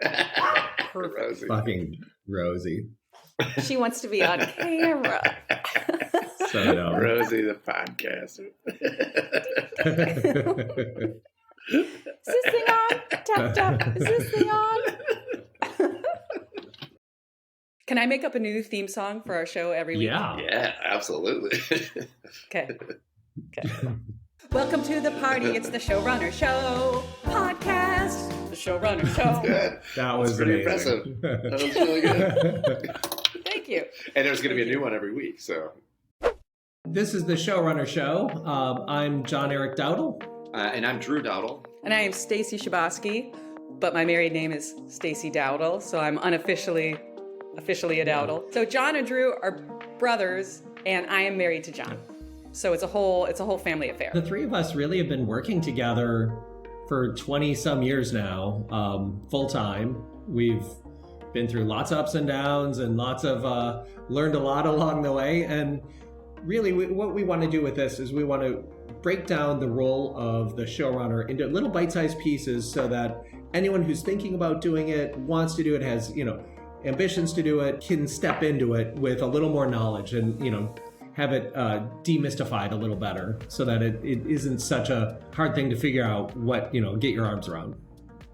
Perfect. Rosie. Fucking Rosie. She wants to be on camera. So no. Rosie the podcaster. Is this thing on? Tap, tap. Is this thing on? Can I make up a new theme song for our show every week? Yeah, absolutely. Okay. Welcome to the party. It's the Showrunner Show podcast. The Showrunner Show. Good. That was pretty amazing. impressive. That was really good. Thank you. And there's going to be a new one every week. So This is the Showrunner Show. I'm John Eric Dowdle. and I'm Drew Dowdle. And I am Stacy Shabosky, but my married name is Stacy Dowdle, so I'm officially a Dowdle. So John and Drew are brothers, and I am married to John. So it's a whole family affair. The three of us really have been working together for 20 some years now, full time. We've been through lots of ups and downs and lots of learned a lot along the way. And really what we want to do with this is we want to break down the role of the showrunner into little bite-sized pieces so that anyone who's thinking about doing it, wants to do it, has, ambitions to do it, can step into it with a little more knowledge and, have it demystified a little better so that it isn't such a hard thing to figure out what, get your arms around.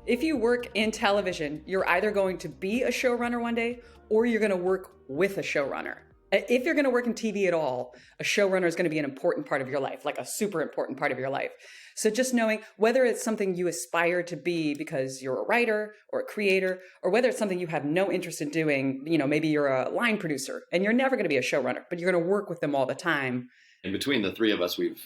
If you work in television, you're either going to be a showrunner one day or you're going to work with a showrunner. If you're going to work in TV at all, a showrunner is going to be an important part of your life, like a super important part of your life. So just knowing whether it's something you aspire to be because you're a writer or a creator, or whether it's something you have no interest in doing, maybe you're a line producer and you're never going to be a showrunner, but you're going to work with them all the time. And between the three of us, we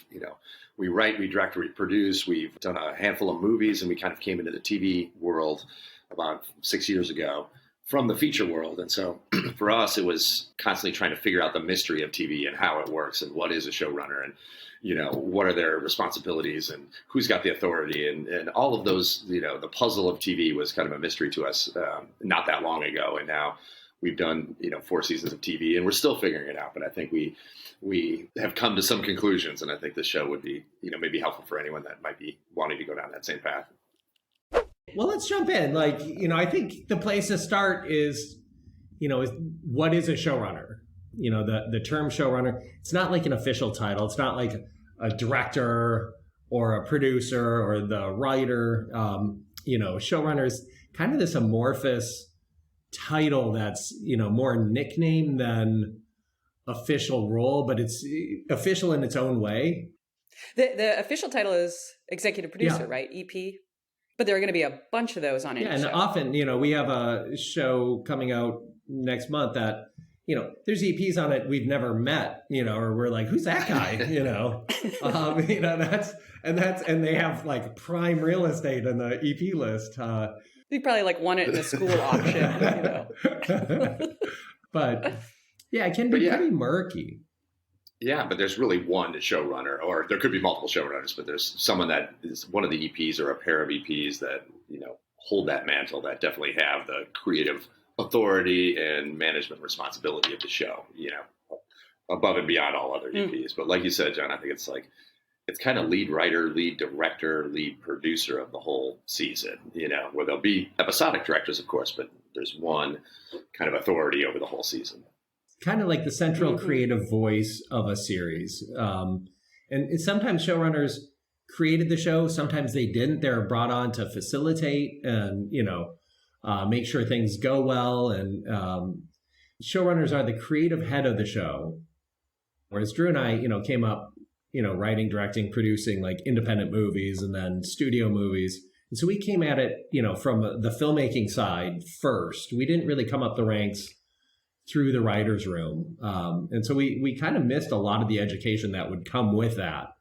write, we direct, we produce. We've done a handful of movies, and we kind of came into the TV world about 6 years ago from the feature world. And so for us, it was constantly trying to figure out the mystery of TV and how it works and what is a showrunner and, what are their responsibilities and who's got the authority and all of those, the puzzle of TV was kind of a mystery to us not that long ago. And now we've done, 4 seasons of TV and we're still figuring it out. But I think we have come to some conclusions, and I think this show would be, maybe helpful for anyone that might be wanting to go down that same path. Well, let's jump in. I think the place to start is what is a showrunner? The term showrunner, it's not like an official title. It's not like a director or a producer or the writer. Showrunner is kind of this amorphous title that's, more nickname than official role, but it's official in its own way. The official title is executive producer, right? EP. But there are going to be a bunch of those on any show. And often, we have a show coming out next month that, there's EPs on it we've never met, or we're like, who's that guy? And they have like prime real estate in the EP list. They probably won it in a school auction, But yeah, it can be pretty murky. Yeah, but there's really one showrunner, or there could be multiple showrunners, but there's someone that is one of the EPs or a pair of EPs that, hold that mantle, that definitely have the creative authority and management responsibility of the show, above and beyond all other EPs. But like you said, John, I think it's kind of lead writer, lead director, lead producer of the whole season, where there'll be episodic directors, of course, but there's one kind of authority over the whole season. Kind of like the central creative voice of a series. And sometimes showrunners created the show. Sometimes they didn't. They're brought on to facilitate and, make sure things go well. And showrunners are the creative head of the show. Whereas Drew and I, came up, writing, directing, producing like independent movies and then studio movies. And so we came at it, from the filmmaking side first. We didn't really come up the ranks through the writer's room. And so we kind of missed a lot of the education that would come with that.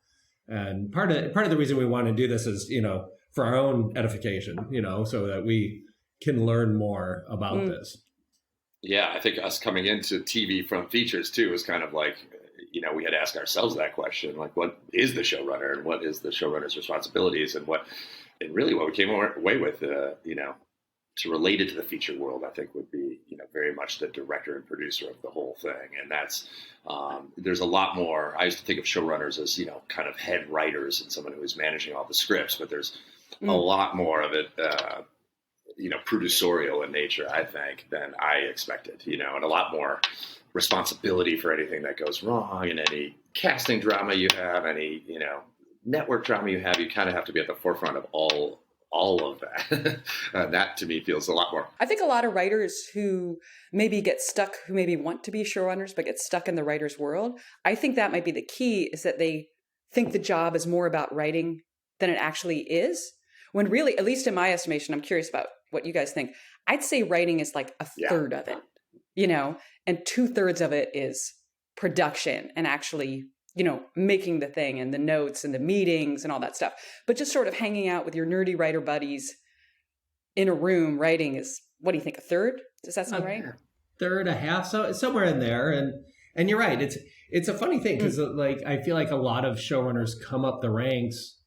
And part of the reason we want to do this is, for our own edification, so that we can learn more about this. Yeah, I think us coming into TV from features too is kind of like, we had to ask ourselves that question, like, what is the showrunner and what is the showrunner's responsibilities and really what we came away with, to relate it to the feature world, I think would be, very much the director and producer of the whole thing. And that's, there's a lot more. I used to think of showrunners as, kind of head writers and someone who is managing all the scripts, but there's a lot more of it, producerial in nature, I think, than I expected, and a lot more responsibility for anything that goes wrong, and any casting drama you have, any, network drama you have. You kind of have to be at the forefront of all of that. That to me feels a lot more. I think a lot of writers who maybe want to be showrunners, but get stuck in the writer's world, I think that might be the key, is that they think the job is more about writing than it actually is. When really, at least in my estimation, I'm curious about what you guys think. I'd say writing is like a third of it, and 2/3 of it is production and actually, making the thing and the notes and the meetings and all that stuff. But just sort of hanging out with your nerdy writer buddies in a room writing is, what do you think, a third? Does that sound right? Third, a half, so somewhere in there. And you're right. It's a funny thing because I feel like a lot of showrunners come up the ranks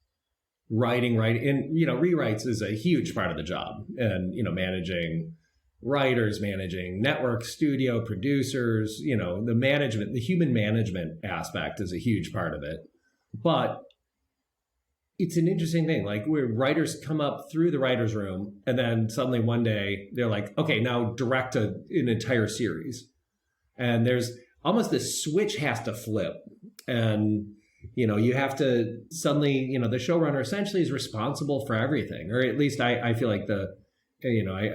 writing, and rewrites is a huge part of the job, and managing writers, managing network, studio, producers, the human management aspect is a huge part of it. But it's an interesting thing, like where writers come up through the writer's room and then suddenly one day they're like, okay, now direct an entire series. And there's almost this switch has to flip. And, you have to suddenly, the showrunner essentially is responsible for everything. Or at least I feel like I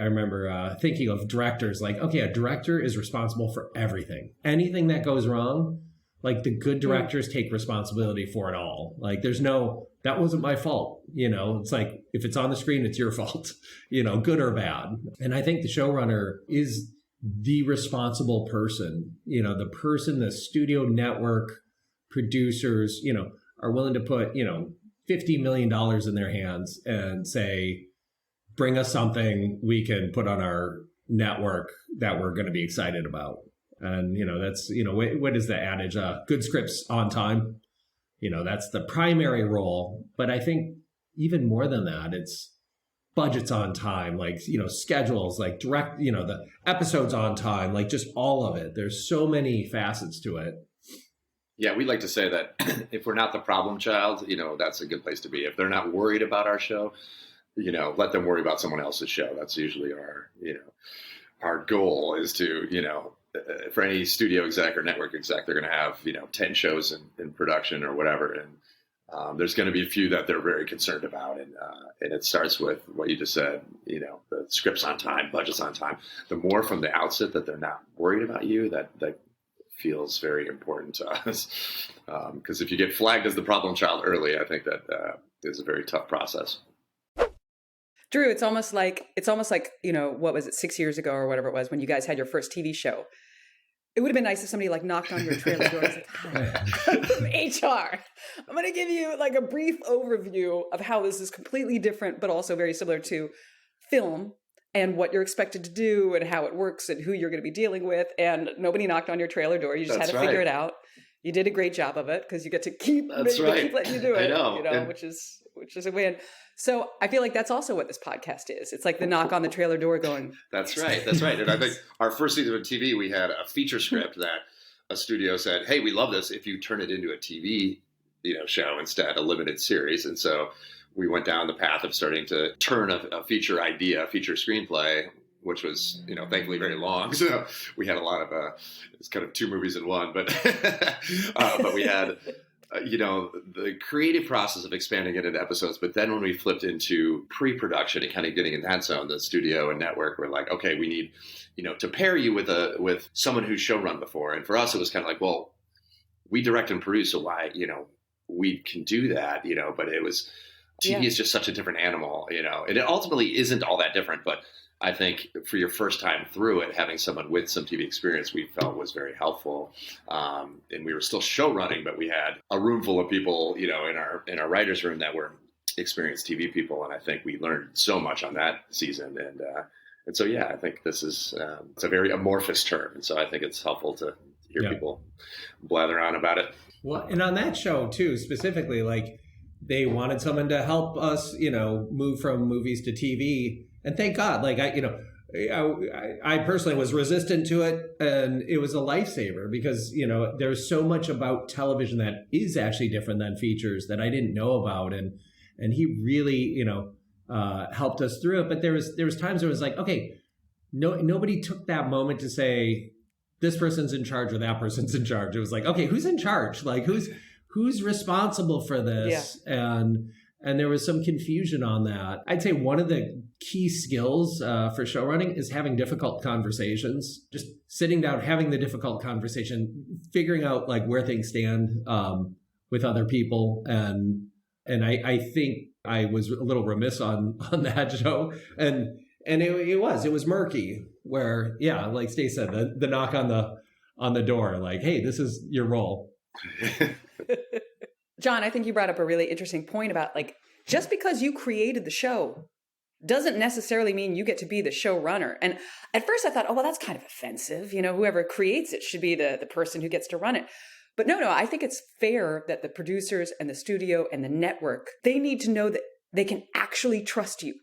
remember thinking of directors like, okay, a director is responsible for everything. Anything that goes wrong, like the good directors take responsibility for it all. Like there's no, that wasn't my fault. It's like, if it's on the screen, it's your fault, good or bad. And I think the showrunner is the responsible person, the studio network producers, are willing to put, $50 million in their hands and say, bring us something we can put on our network that we're going to be excited about. And, that's, what is the adage? Good scripts on time. That's the primary role. But I think even more than that, it's budgets on time, like, schedules, like direct, the episodes on time, like just all of it. There's so many facets to it. Yeah, we like to say that if we're not the problem child, that's a good place to be. If they're not worried about our show, let them worry about someone else's show. That's usually our goal is to, for any studio exec or network exec, they're going to have, 10 shows in production or whatever. And there's going to be a few that they're very concerned about. And it starts with what you just said, the scripts on time, budgets on time. The more from the outset that they're not worried about you, that feels very important to us. Because if you get flagged as the problem child early, I think that is a very tough process. Drew, it's almost like, what was it, 6 years ago or whatever it was, when you guys had your first TV show. It would have been nice if somebody knocked on your trailer door and was like, hi, I'm from HR. I'm going to give you a brief overview of how this is completely different, but also very similar to film and what you're expected to do and how it works and who you're going to be dealing with. And nobody knocked on your trailer door. You just had to figure it out. You did a great job of it because you get to keep letting you do it, I know. Which is a win. So I feel like that's also what this podcast is. It's like the knock on the trailer door going. That's right. And I think our first season of TV, we had a feature script that a studio said, hey, we love this if you turn it into a TV show instead, a limited series. And so we went down the path of starting to turn a feature screenplay, which was, thankfully very long. So we had a lot of, it's kind of two movies in one, but we had, the creative process of expanding it into episodes. But then when we flipped into pre-production and kind of getting in that zone, the studio and network were like, okay, we need, to pair you with someone who's showrun before. And for us, it was kind of like, well, we direct and produce, so why, we can do that, but it was, TV is just such a different animal, and it ultimately isn't all that different. But I think for your first time through it, having someone with some TV experience, we felt was very helpful. And we were still show running, but we had a room full of people, in our writer's room that were experienced TV people. And I think we learned so much on that season. And so, yeah, I think this is, it's a very amorphous term. And so I think it's helpful to hear people blather on about it. Well, and on that show too, specifically, they wanted someone to help us, move from movies to TV. And thank God, I personally was resistant to it, and it was a lifesaver because, there's so much about television that is actually different than features that I didn't know about. And he really, helped us through it. But there was times where it was like, okay, nobody took that moment to say this person's in charge or that person's in charge. It was like, okay, who's in charge? Like who's responsible for this? Yeah. And there was some confusion on that. I'd say one of the key skills for show running is having difficult conversations, just sitting down, having the difficult conversation, figuring out like where things stand with other people. And I think I was a little remiss on that show. And it was murky where, yeah, like Stacy said, the knock on the door, like, hey, this is your role. John, I think you brought up a really interesting point about like, just because you created the show doesn't necessarily mean you get to be the showrunner. And at first I thought, oh, well, that's kind of offensive. You know, whoever creates it should be the person who gets to run it. But no, I think it's fair that the producers and the studio and the network, they need to know that they can actually trust you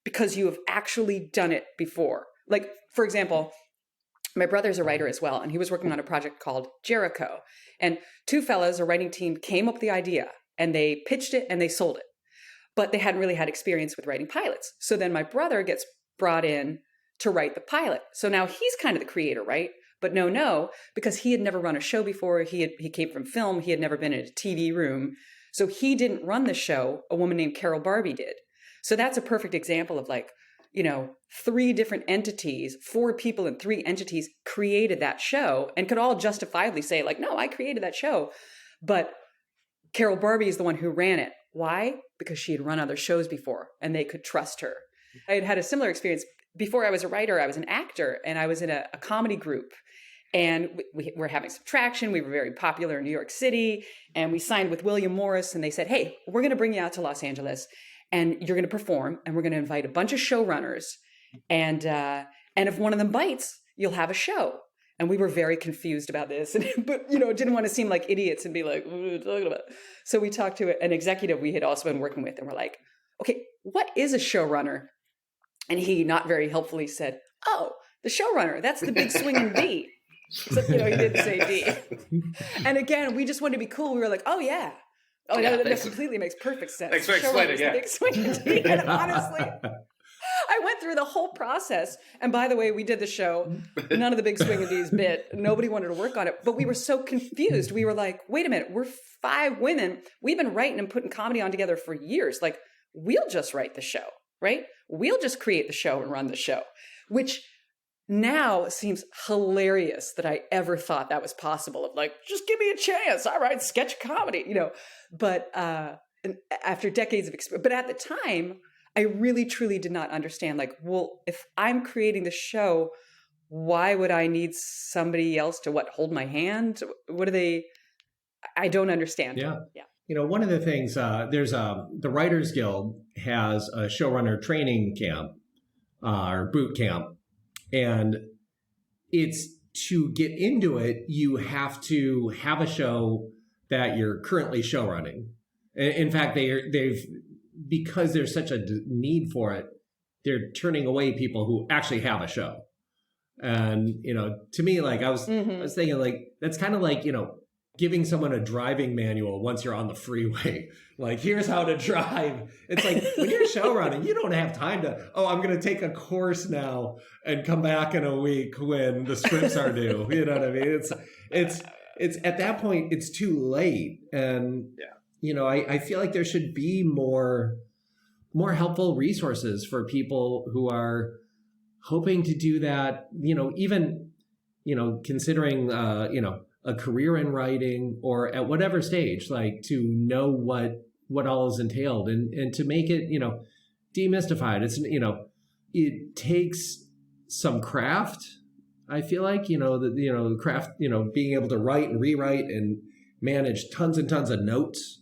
because you have actually done it before. Like, for example, my brother's a writer as well, and he was working on a project called Jericho. And two fellas, a writing team, came up with the idea, and they pitched it, and they sold it. But they hadn't really had experience with writing pilots. So then my brother gets brought in to write the pilot. So now he's kind of the creator, right? But no, because he had never run a show before. He came from film. He had never been in a TV room. So he didn't run the show. A woman named Carol Barbie did. So that's a perfect example of like, you know, 3 different entities, 4 people in 3 entities created that show and could all justifiably say like, no, I created that show. But Carol Barbie is the one who ran it. Why? Because she had run other shows before and they could trust her. I had a similar experience. Before I was a writer, I was an actor and I was in a comedy group. And we were having some traction. We were very popular in New York City. And we signed with William Morris and they said, hey, we're going to bring you out to Los Angeles and you're going to perform and we're going to invite a bunch of showrunners. And if one of them bites, you'll have a show. And we were very confused about this, but, you know, didn't want to seem like idiots and be like, what are you talking about? So we talked to an executive we had also been working with and we're like, okay, what is a showrunner? And he not very helpfully said, oh, the showrunner, that's the big swinging D. So, you know, he didn't say D. And again, we just wanted to be cool. We were like, oh yeah. Oh, yeah, that completely makes perfect sense. Thanks for explaining, yeah. Big swinging D. And honestly, I went through the whole process. And by the way, we did the show. None of the big swing and D's bit. Nobody wanted to work on it. But we were so confused. We were like, wait a minute, we're 5 women. We've been writing and putting comedy on together for years. Like, we'll just write the show, right? We'll just create the show and run the show, which now seems hilarious that I ever thought that was possible. Of like, just give me a chance. All right, sketch comedy, you know. But after decades of experience, but at the time, I really, truly did not understand, like, well, if I'm creating the show, why would I need somebody else to hold my hand? What are they? I don't understand. Yeah. You know, one of the things, there's the Writers Guild has a showrunner training camp or boot camp. And it's to get into it, you have to have a show that you're currently showrunning. In fact, they've because there's such a need for it, they're turning away people who actually have a show. And, you know, to me, like I was thinking like, that's kind of like, you know, giving someone a driving manual once you're on the freeway. Like, here's how to drive. It's like when you're show running, you don't have time to, I'm going to take a course now and come back in a week when the scripts are due. You know what I mean? It's at that point, it's too late. And, you know, I feel like there should be more helpful resources for people who are hoping to do that, you know, even, you know, considering, you know, a career in writing or at whatever stage, like to know what all is entailed and to make it, you know, demystified. It's, you know, it takes some craft. I feel like, you know, the craft, you know, being able to write and rewrite and manage tons and tons of notes.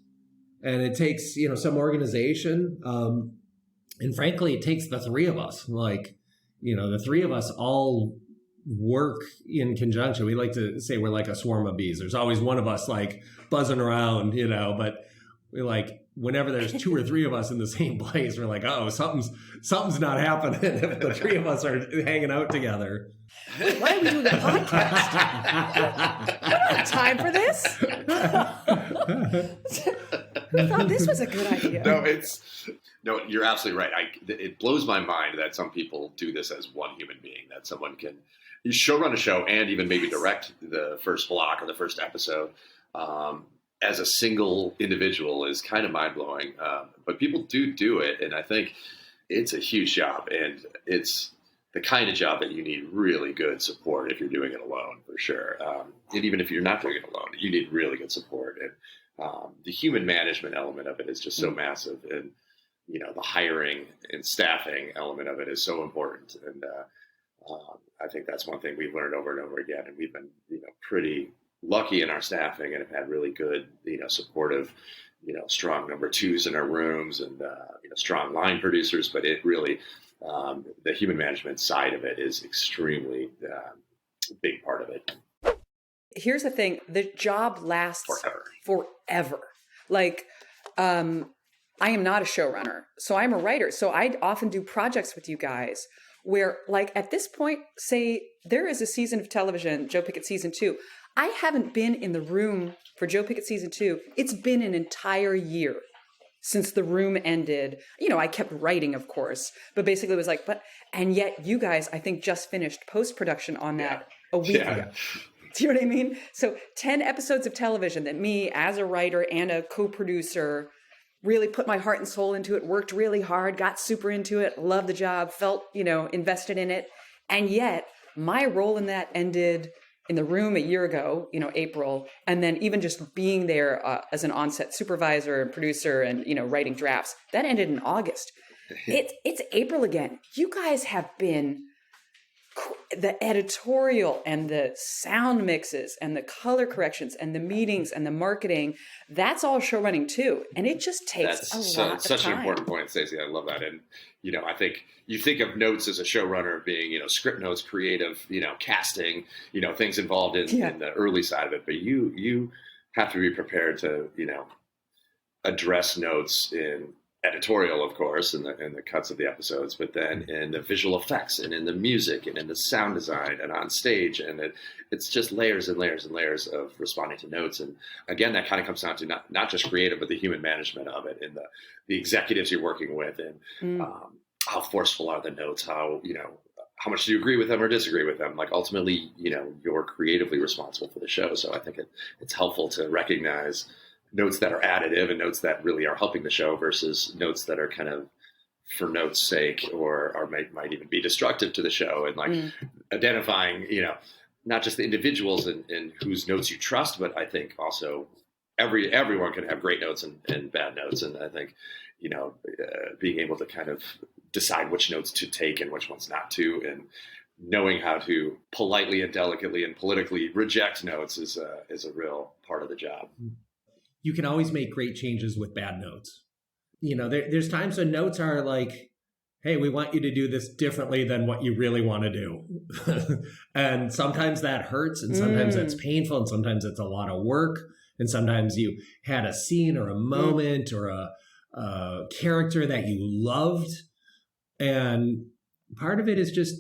And it takes, you know, some organization. And frankly, it takes the 3 of us, like, you know, the 3 of us all work in conjunction. We like to say we're like a swarm of bees. There's always one of us like buzzing around, you know, but we like whenever there's 2 or 3 of us in the same place, we're like, oh, something's not happening if the 3 of us are hanging out together. Wait, why are we doing a podcast? We don't have time for this. I thought this was a good idea. No, No, you're absolutely right. It blows my mind that some people do this as one human being, that someone can you showrun a show and even maybe direct the first block or the first episode as a single individual is kind of mind blowing. But people do it. And I think it's a huge job, and it's the kind of job that you need really good support if you're doing it alone, for sure. And even if you're not doing it alone, you need really good support. And the human management element of it is just so massive. And, the hiring and staffing element of it is so important. And I think that's one thing we've learned over and over again. And we've been, pretty lucky in our staffing and have had really good, supportive, strong number twos in our rooms and, strong line producers. But it really, the human management side of it is extremely big part of it. Here's the thing. The job lasts forever. Like, I am not a showrunner, so I'm a writer. So I often do projects with you guys where, like, at this point, say there is a season of television, Joe Pickett season 2. I haven't been in the room for Joe Pickett season 2. It's been an entire year since the room ended. I kept writing, of course, but basically it was like, and yet you guys, I think, just finished post-production on that a week ago. Do you know what I mean? So 10 episodes of television that me as a writer and a co-producer really put my heart and soul into it, worked really hard, got super into it, loved the job, felt, invested in it. And yet my role in that ended in the room a year ago, April. And then even just being there as an on-set supervisor and producer and, writing drafts, that ended in August. It's April again. You guys have been the editorial and the sound mixes and the color corrections and the meetings and the marketing, that's all show running too. And it just takes a lot of time. Such an important point, Stacy. I love that. And, I think you think of notes as a showrunner being, script notes, creative, casting, things involved in the early side of it. But you have to be prepared to, address notes in editorial, of course, in the cuts of the episodes, but then in the visual effects and in the music and in the sound design and on stage. And it's just layers and layers and layers of responding to notes. And again, that kind of comes down to not just creative, but the human management of it and the executives you're working with and how forceful are the notes, how much do you agree with them or disagree with them? Like ultimately, you're creatively responsible for the show. So I think it's helpful to recognize notes that are additive and notes that really are helping the show versus notes that are kind of for notes' sake or might even be destructive to the show, and identifying, not just the individuals and whose notes you trust, but I think also everyone can have great notes and bad notes. And I think, being able to kind of decide which notes to take and which ones not to, and knowing how to politely and delicately and politically reject notes is a real part of the job. You can always make great changes with bad notes. There's times when notes are like, hey, we want you to do this differently than what you really want to do. And sometimes that hurts, and sometimes that's painful, and sometimes it's a lot of work. And sometimes you had a scene or a moment or a character that you loved. And part of it is just,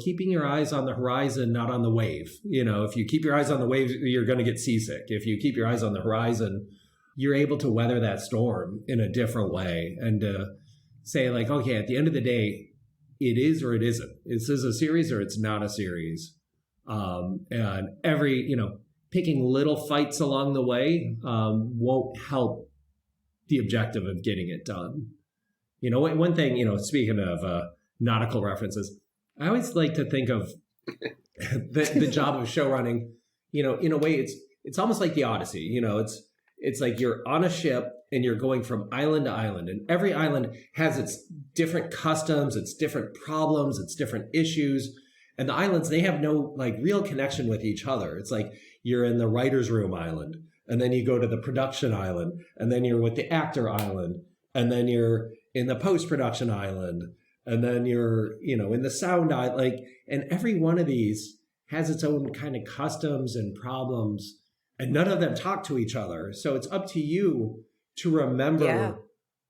keeping your eyes on the horizon, not on the wave. If you keep your eyes on the wave, you're going to get seasick. If you keep your eyes on the horizon, you're able to weather that storm in a different way and say like, okay, at the end of the day, it is or it isn't. This is a series or it's not a series. And every, picking little fights along the way won't help the objective of getting it done. One thing, speaking of nautical references, I always like to think of the job of show running, in a way it's almost like the Odyssey. It's like you're on a ship and you're going from island to island, and every island has its different customs, its different problems, its different issues. And the islands, they have no like real connection with each other. It's like you're in the writer's room island, and then you go to the production island, and then you're with the actor island, and then you're in the post-production island. And then you're, in the sound, and every one of these has its own kind of customs and problems, and none of them talk to each other. So it's up to you to remember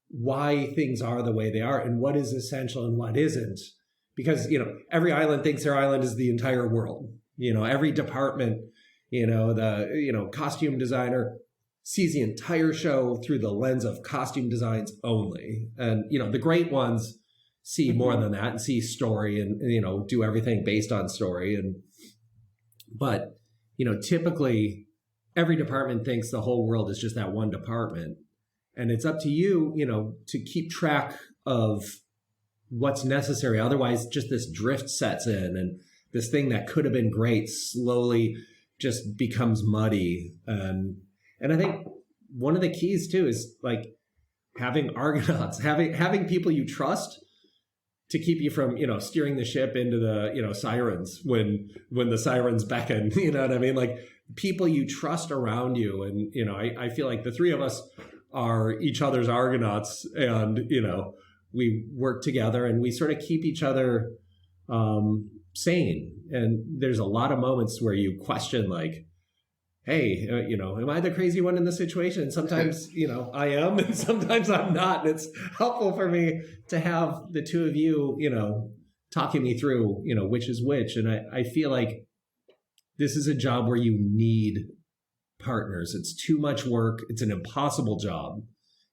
why things are the way they are and what is essential and what isn't. Because, every island thinks their island is the entire world. Every department, the, costume designer sees the entire show through the lens of costume designs only. And, the great ones see more than that and see story and, do everything based on story. But, typically every department thinks the whole world is just that one department. And it's up to you, to keep track of what's necessary. Otherwise, just this drift sets in and this thing that could have been great slowly just becomes muddy. And I think one of the keys too is like having Argonauts, having people you trust to keep you from, steering the ship into the, sirens when the sirens beckon, you know what I mean? Like people you trust around you. And, I feel like the three of us are each other's Argonauts and, we work together and we sort of keep each other sane. And there's a lot of moments where you question like, hey, am I the crazy one in this situation? And sometimes, I am, and sometimes I'm not. And it's helpful for me to have the two of you, talking me through, which is which. And I feel like this is a job where you need partners. It's too much work. It's an impossible job.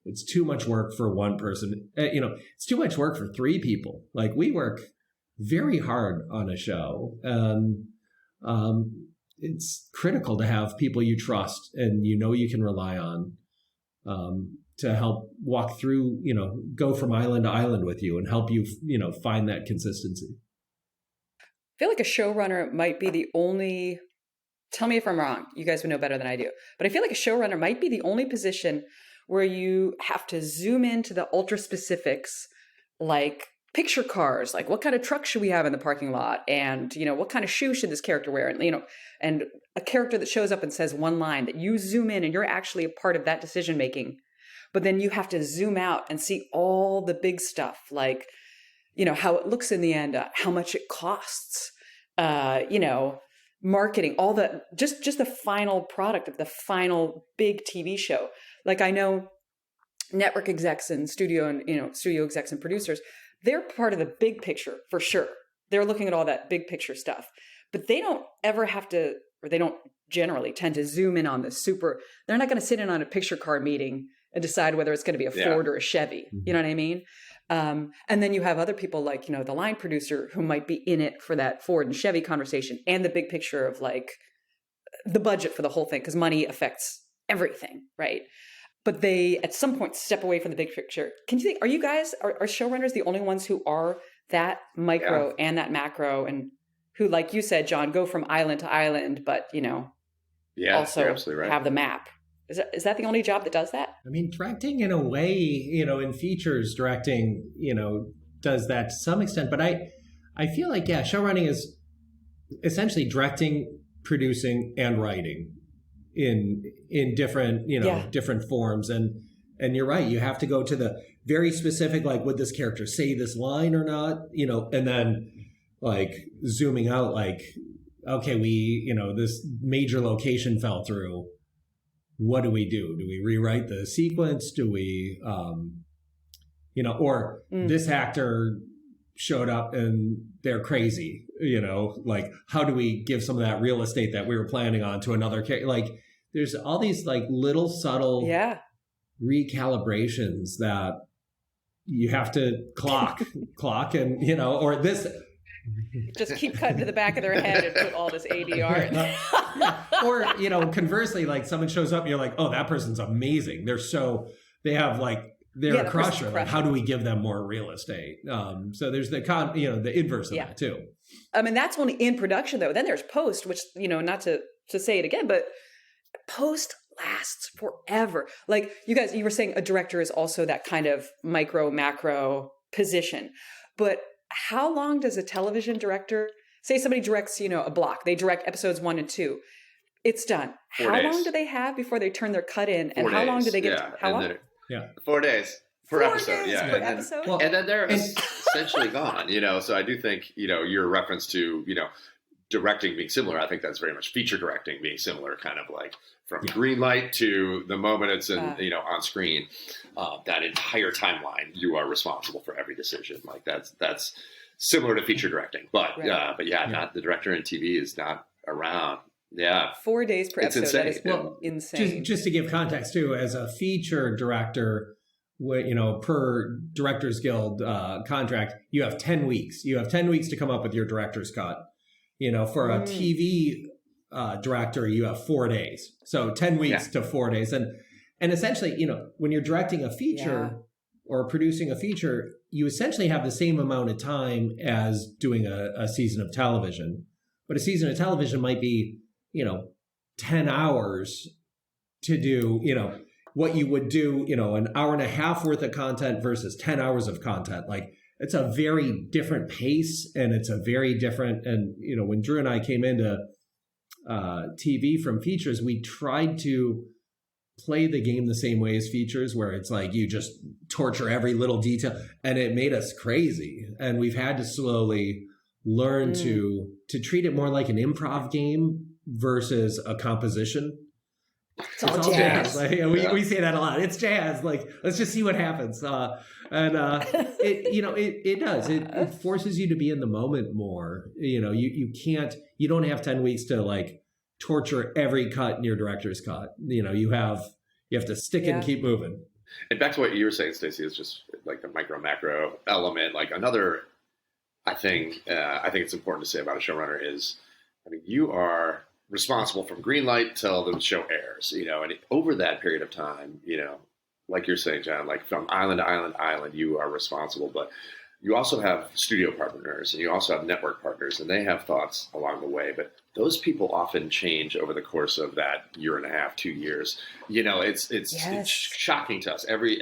It's too much work for one person. It's too much work for three people. Like we work very hard on a show. And it's critical to have people you trust and you can rely on to help walk through, go from island to island with you and help you, find that consistency. I feel like a showrunner might be the only, tell me if I'm wrong, you guys would know better than I do, but I feel like a showrunner might be the only position where you have to zoom into the ultra specifics, like picture cars, like what kind of truck should we have in the parking lot? And, what kind of shoe should this character wear? And, and a character that shows up and says one line that you zoom in and you're actually a part of that decision making. But then you have to zoom out and see all the big stuff, like, how it looks in the end, how much it costs, marketing, all the, just the final product of the final big TV show. Like I know network execs and studio execs and producers, they're part of the big picture for sure. They're looking at all that big picture stuff, but they don't ever have to, or they don't generally tend to zoom in on the super. They're not going to sit in on a picture car meeting and decide whether it's going to be a Ford or a Chevy. You know what I mean? And then you have other people like, the line producer who might be in it for that Ford and Chevy conversation and the big picture of like the budget for the whole thing, because money affects everything, right? But they, at some point, step away from the big picture. Can you think, are you guys, are showrunners the only ones who are that micro and that macro and who, like you said, John, go from island to island, but, also right. have the map? Is that the only job that does that? I mean, directing in a way, in features, directing, does that to some extent. But I feel like, showrunning is essentially directing, producing, and writing in different, different forms. And you're right. You have to go to the very specific, like, would this character say this line or not? And then like zooming out, like, okay, we, this major location fell through. What do we do? Do we rewrite the sequence? Do we, or this actor showed up and they're crazy, like how do we give some of that real estate that we were planning on to another character? Like there's all these like little subtle recalibrations that you have to clock and, or this. Just keep cutting to the back of their head and put all this ADR in. Or, conversely, like someone shows up and you're like, oh, that person's amazing. They have like, they're a crusher. Like, how do we give them more real estate? So there's the inverse of that too. I mean, that's only in production though. Then there's post, which, not to say it again, but post lasts forever. Like you guys, you were saying a director is also that kind of micro macro position, but how long does a television director, say somebody directs, a block, they direct episodes 1 and 2, it's done. 4 How days. long do they have before they turn their cut in? And 4 how days. long do they get? How long? 4 days per 4 episode. days Yeah. per And episode? then, and then they're essentially gone, So I do think, your reference to, directing being similar, I think that's very much feature directing being similar, kind of like from green light to the moment it's on screen, that entire timeline, you are responsible for every decision. Like that's similar to feature directing, but not the director in TV is not around Yeah. 4 days per It's episode. That is insane. Well, insane. Just to give context too, as a feature director, per Directors Guild contract, you have 10 weeks. You have 10 weeks to come up with your director's cut. For a TV director, you have 4 days. So 10 weeks to 4 days. And essentially, when you're directing a feature or producing a feature, you essentially have the same amount of time as doing a season of television. But a season of television might be, 10 hours to do, what you would do, an hour and a half worth of content versus 10 hours of content. Like, it's a very different pace, and it's a very different. And, when Drew and I came into TV from features, we tried to play the game the same way as features, where it's like you just torture every little detail, and it made us crazy. And we've had to slowly learn to treat it more like an improv game versus a composition. It's all jazz. Like, we say that a lot. It's jazz. Like, let's just see what happens. It does. It forces you to be in the moment more. You can't. You don't have 10 weeks to like torture every cut in your director's cut. You have to stick it and keep moving. And back to what you were saying, Stacy, is just like the micro macro element. Like another, I think it's important to say about a showrunner is, you are responsible from green light till the show airs, and over that period of time, like you're saying, John, like from island to island to island, you are responsible, but you also have studio partners and you also have network partners, and they have thoughts along the way, but those people often change over the course of that year and a half, 2 years. It's shocking to us. Every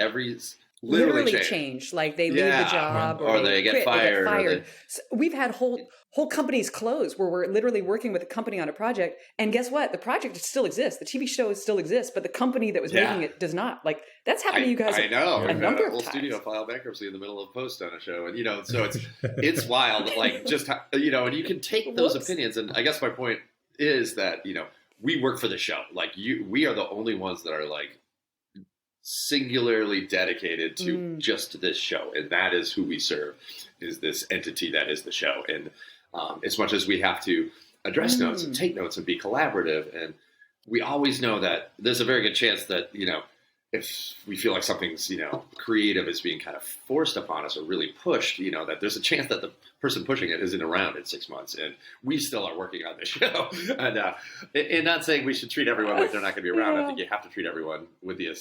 literally change. Like they leave the job, or they get fired. So we've had whole companies close where we're literally working with a company on a project, and guess what? The project still exists. The TV show still exists, but the company that was making it does not. Like, that's happened to you guys. I know. A number of times. Studio filed bankruptcy in the middle of post on a show, and so it's wild. Like, just and you can take those opinions. And I guess my point is that we work for the show. Like, we are the only ones that are like singularly dedicated to just this show, and that is who we serve, is this entity that is the show. And as much as we have to address notes and take notes and be collaborative, and we always know that there's a very good chance that if we feel like something's creative is being kind of forced upon us or really pushed, that there's a chance that the person pushing it isn't around in 6 months, and we still are working on the show. And not saying we should treat everyone like they're not going to be around. I think you have to treat everyone with the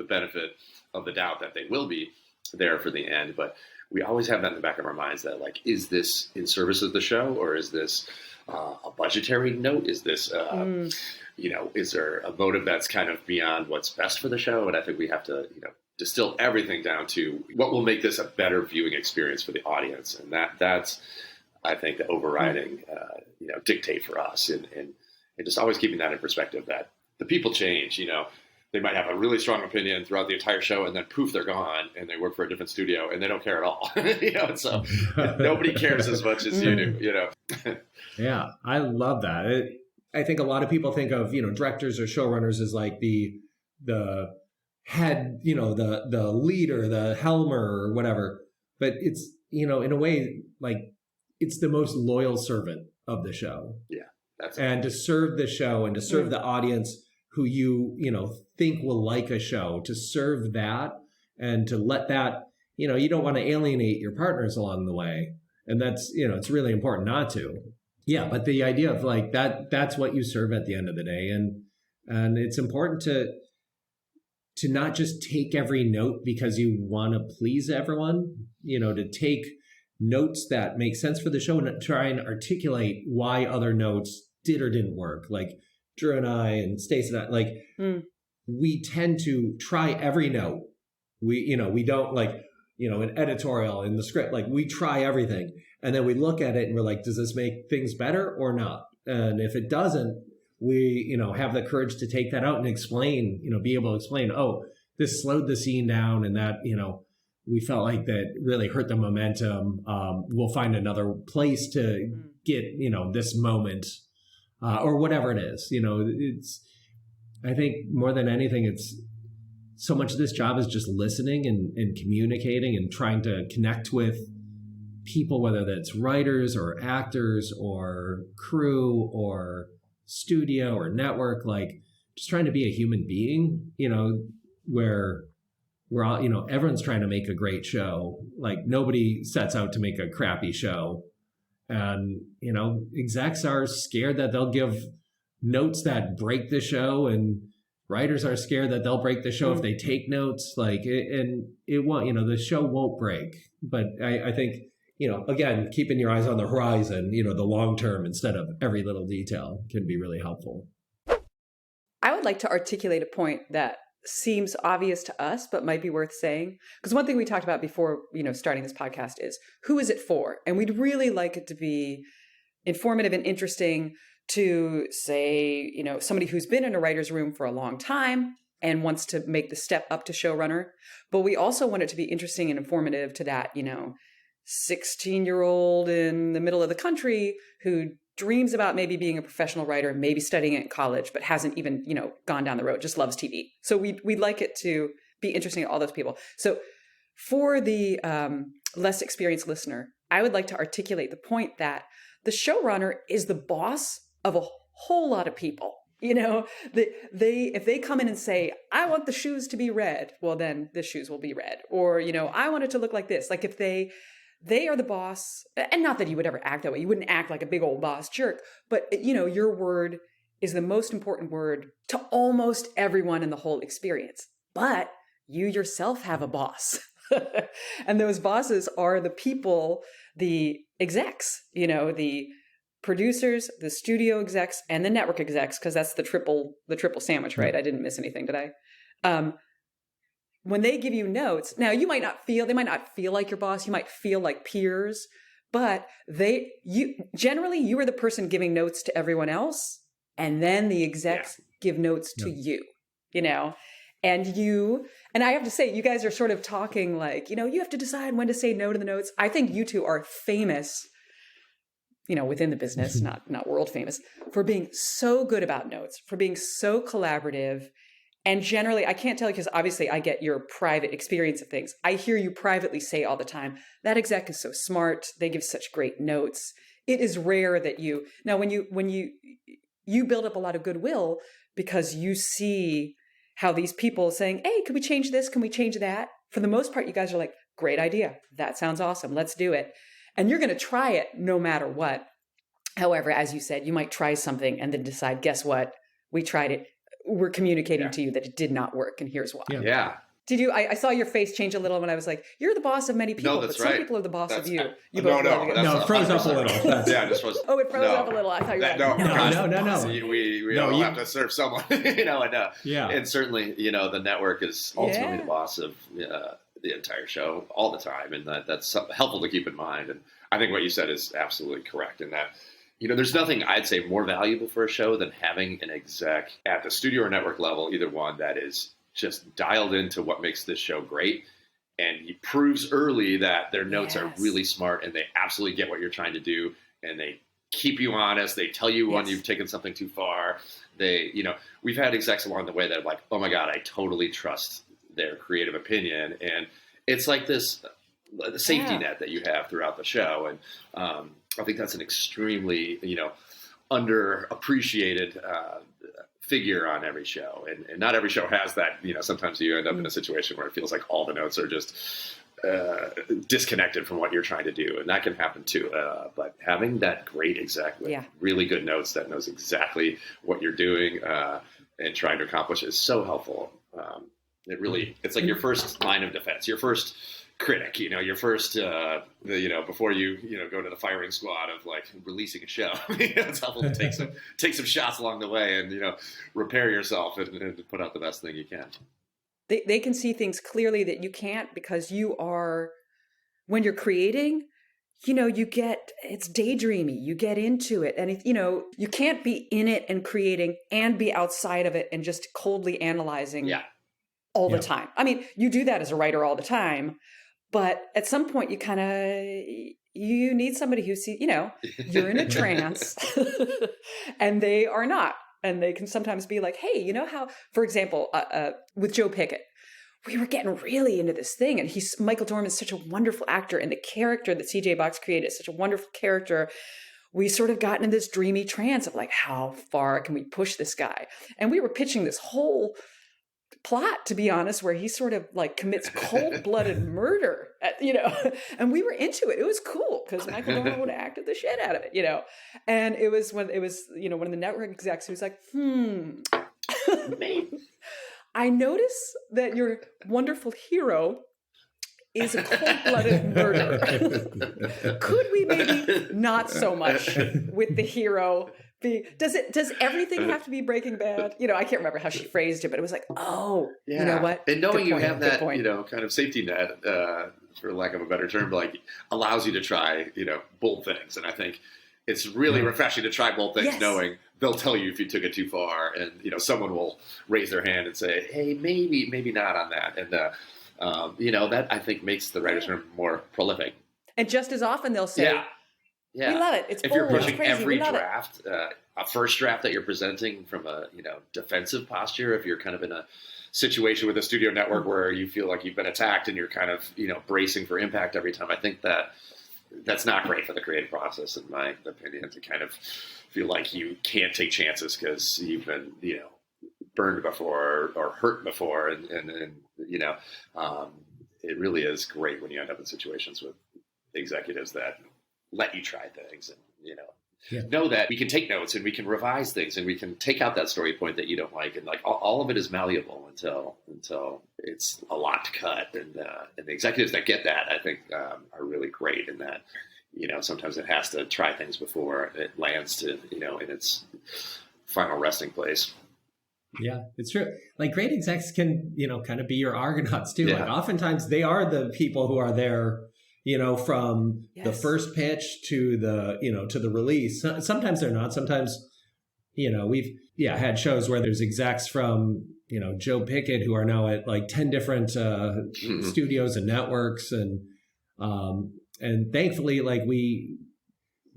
benefit of the doubt that they will be there for the end. But we always have that in the back of our minds that, like, is this in service of the show, or is this a budgetary note? Is this is there a motive that's kind of beyond what's best for the show? And I think we have to, distill everything down to what will make this a better viewing experience for the audience. And that's, I think, the overriding, dictate for us. And just always keeping that in perspective, that the people change. They might have a really strong opinion throughout the entire show, and then poof, they're gone, and they work for a different studio, and they don't care at all. So nobody cares as much as you do. Yeah, I love that. I think a lot of people think of directors or showrunners as like the head, the leader, the helmer or whatever. But it's in a way, like, it's the most loyal servant of the show. Yeah, and to serve the show and to serve the audience who you think will like a show, to serve that and to let that you don't want to alienate your partners along the way, and that's it's really important not to. Yeah, but the idea of like that's what you serve at the end of the day. And it's important to not just take every note because you want to please everyone, to take notes that make sense for the show and try and articulate why other notes did or didn't work. Like Drew and I and Stacy and I, we tend to try every note. We don't like, an editorial in the script, like we try everything. And then we look at it and we're like, does this make things better or not? And if it doesn't, we, have the courage to take that out and explain, be able to explain, oh, this slowed the scene down and that, we felt like that really hurt the momentum. We'll find another place to get, this moment or whatever it is. I think more than anything, it's so much of this job is just listening and communicating and trying to connect with people, whether that's writers or actors or crew or studio or network, like just trying to be a human being, where we're all, everyone's trying to make a great show. Like nobody sets out to make a crappy show. And, execs are scared that they'll give notes that break the show, and writers are scared that they'll break the show if they take notes. And it won't, the show won't break. But I think, again, keeping your eyes on the horizon, the long term instead of every little detail can be really helpful. I would like to articulate a point that seems obvious to us, but might be worth saying. Because one thing we talked about before, starting this podcast is, who is it for? And we'd really like it to be informative and interesting to, say, somebody who's been in a writer's room for a long time and wants to make the step up to showrunner. But we also want it to be interesting and informative to that, 16-year-old in the middle of the country who dreams about maybe being a professional writer, maybe studying it in college, but hasn't even, gone down the road, just loves TV. So we'd like it to be interesting to all those people. So for the less experienced listener, I would like to articulate the point that the showrunner is the boss of a whole lot of people. If they come in and say, I want the shoes to be red, well, then the shoes will be red. Or, I want it to look like this. Like if they are the boss, and not that you would ever act that way. You wouldn't act like a big old boss jerk, but your word is the most important word to almost everyone in the whole experience. But you yourself have a boss. And those bosses are the people, the execs, the producers, the studio execs, and the network execs, because that's the triple sandwich, right? I didn't miss anything, did I? When they give you notes, now they might not feel like your boss, you might feel like peers, but generally you are the person giving notes to everyone else, and then the execs give notes to you, and I have to say, you guys are sort of talking like, you have to decide when to say no to the notes. I think you two are famous, within the business, not world famous, for being so good about notes, for being so collaborative. And generally, I can't tell you because obviously I get your private experience of things. I hear you privately say all the time, that exec is so smart. They give such great notes. It is rare that when you build up a lot of goodwill because you see how these people saying, hey, can we change this? Can we change that? For the most part, you guys are like, great idea. That sounds awesome. Let's do it. And you're going to try it no matter what. However, as you said, you might try something and then decide, guess what? We tried it. We're communicating to you that it did not work, and here's why. Yeah. Did you? I saw your face change a little when I was like, "You're the boss of many people, No, that's but some right. people are the boss of you." You No, it froze up a little. Yeah, it just was. Oh, it froze up a little. I thought you were No. We all have to serve someone, and certainly, the network is ultimately the boss of the entire show all the time, and that's helpful to keep in mind. And I think what you said is absolutely correct in that. There's nothing I'd say more valuable for a show than having an exec at the studio or network level, either one, that is just dialed into what makes this show great. And he proves early that their notes are really smart and they absolutely get what you're trying to do. And they keep you honest. They tell you when you've taken something too far. We've had execs along the way that are like, oh my God, I totally trust their creative opinion. And it's like this the safety net that you have throughout the show. And I think that's an extremely, underappreciated figure on every show. And not every show has that. Sometimes you end up in a situation where it feels like all the notes are just disconnected from what you're trying to do. And that can happen too. But having that great exec with really good notes that knows exactly what you're doing and trying to accomplish is so helpful. It's like your first line of defense, your first critic, your first, before you, go to the firing squad of like releasing a show. It's helpful to take some shots along the way and, repair yourself and put out the best thing you can. They can see things clearly that you can't because when you're creating, it's daydreamy. You get into it and, you can't be in it and creating and be outside of it and just coldly analyzing all the time. I mean, you do that as a writer all the time. But at some point, you need somebody who sees, you're in a trance and they are not. And they can sometimes be like, hey, how, for example, with Joe Pickett, we were getting really into this thing. And Michael Dorman's such a wonderful actor. And the character that CJ Box created is such a wonderful character. we sort of got into this dreamy trance of like, how far can we push this guy? And we were pitching this whole plot, to be honest, where he sort of like commits cold-blooded murder, and we were into it. It was cool because Michael Dorman would have acted the shit out of it, and it was when one of the network execs who was like, I notice that your wonderful hero is a cold-blooded murderer. Could we maybe not so much with the hero? Does everything have to be Breaking Bad? I can't remember how she phrased it, but it was like, you know what? And knowing you have that, kind of safety net, for lack of a better term, like allows you to try, bold things. And I think it's really refreshing to try bold things, knowing they'll tell you if you took it too far, and someone will raise their hand and say, "Hey, maybe not on that." And that I think makes the writers' room more prolific. And just as often they'll say, "We love it. It's if bold, you're pushing it's crazy, every we love draft, a first draft that you're presenting from a defensive posture, if you're kind of in a situation with a studio network where you feel like you've been attacked and you're kind of bracing for impact every time, I think that's not great for the creative process, in my opinion, to kind of feel like you can't take chances because you've been burned before or hurt before, and it really is great when you end up in situations with executives that let you try things and know that we can take notes and we can revise things and we can take out that story point that you don't like, and like all of it is malleable until it's a lot to cut, and the executives that get that, I think, are really great in that. Sometimes it has to try things before it lands to in its final resting place. Yeah, it's true. Like great execs can kind of be your Argonauts too. Yeah. Like oftentimes they are the people who are there from the first pitch to the, to the release. Sometimes they're not. Sometimes, we've had shows where there's execs from, Joe Pickett who are now at like 10 different studios and networks. And thankfully, like we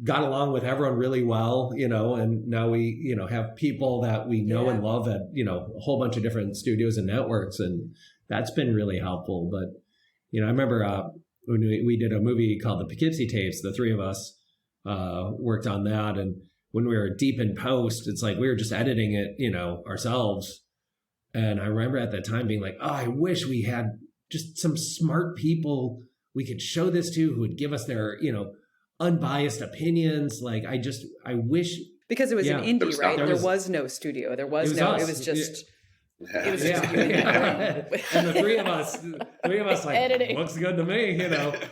got along with everyone really well, and now we, have people that we know and love at, a whole bunch of different studios and networks. And that's been really helpful. But, I remember, when we did a movie called The Poughkeepsie Tapes, the three of us worked on that. And when we were deep in post, it's like we were just editing it, ourselves. And I remember at that time being like, oh, I wish we had just some smart people we could show this to who would give us their, unbiased opinions. Like, I wish. Because it was an indie, right? There was no studio. It was just... It was just and the three of us like, editing. Looks good to me, like,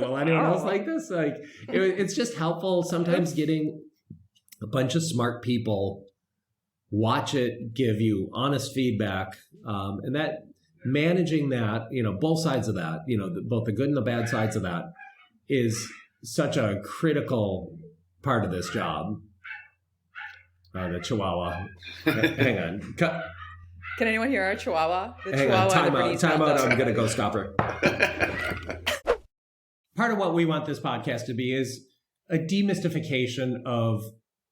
will anyone else like this? Like, it's just helpful sometimes getting a bunch of smart people, watch it, give you honest feedback, and that managing that, both sides of that, both the good and the bad sides of that is such a critical part of this job. The Chihuahua. Hang on. Can anyone hear our Chihuahua? The Hang Chihuahua. on. Time out. I'm going to go stop her. Part of what we want this podcast to be is a demystification of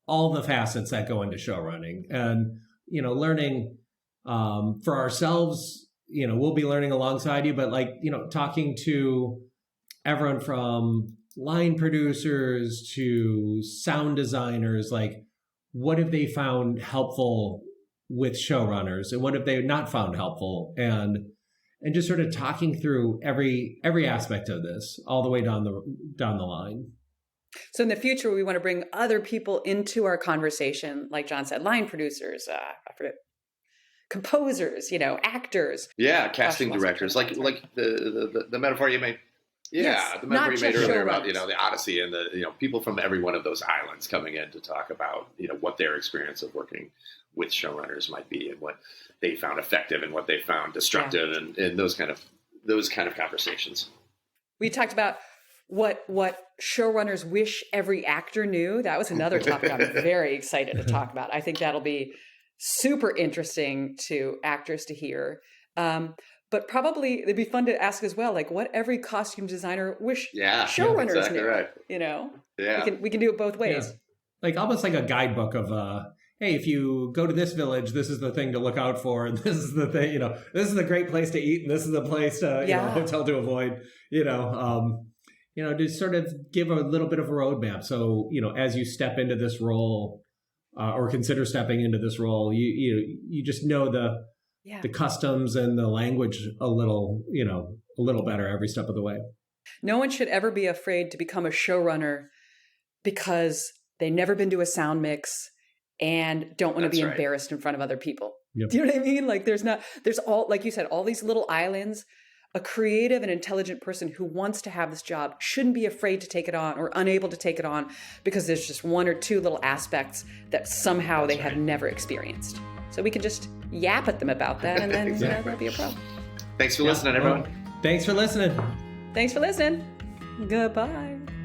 all the facets that go into show running, and learning for ourselves. We'll be learning alongside you, but like talking to everyone from line producers to sound designers, like, what have they found helpful with showrunners, and what have they not found helpful, and just sort of talking through every aspect of this all the way down the line. So in the future, we want to bring other people into our conversation, like John said, line producers, composers, actors. Yeah, casting directors, like the metaphor you made. Yeah, the metaphor you made earlier about the Odyssey and the people from every one of those islands coming in to talk about what their experience of working with showrunners might be, and what they found effective and what they found destructive, and those kind of conversations. We talked about what showrunners wish every actor knew. That was another topic I'm very excited to talk about. I think that'll be super interesting to actors to hear. But probably it'd be fun to ask as well, like what every costume designer wish showrunners exactly knew. Right. Yeah. We can do it both ways. Yeah. Like almost like a guidebook of hey, if you go to this village, this is the thing to look out for, and this is the thing, this is the great place to eat, and this is the place to hotel to avoid, to sort of give a little bit of a roadmap. So, as you step into this role or consider stepping into this role, you just know the customs and the language a little better every step of the way. No one should ever be afraid to become a showrunner because they've never been to a sound mix and don't want to be embarrassed in front of other people. Yep. Do you know what I mean? Like there's all, like you said, all these little islands. A creative and intelligent person who wants to have this job shouldn't be afraid to take it on or unable to take it on because there's just one or two little aspects that somehow they have never experienced. So we can just yap at them about that, and then Exactly. that'll be a problem. Thanks for listening, everyone. Thanks for listening. Thanks for listening. Goodbye.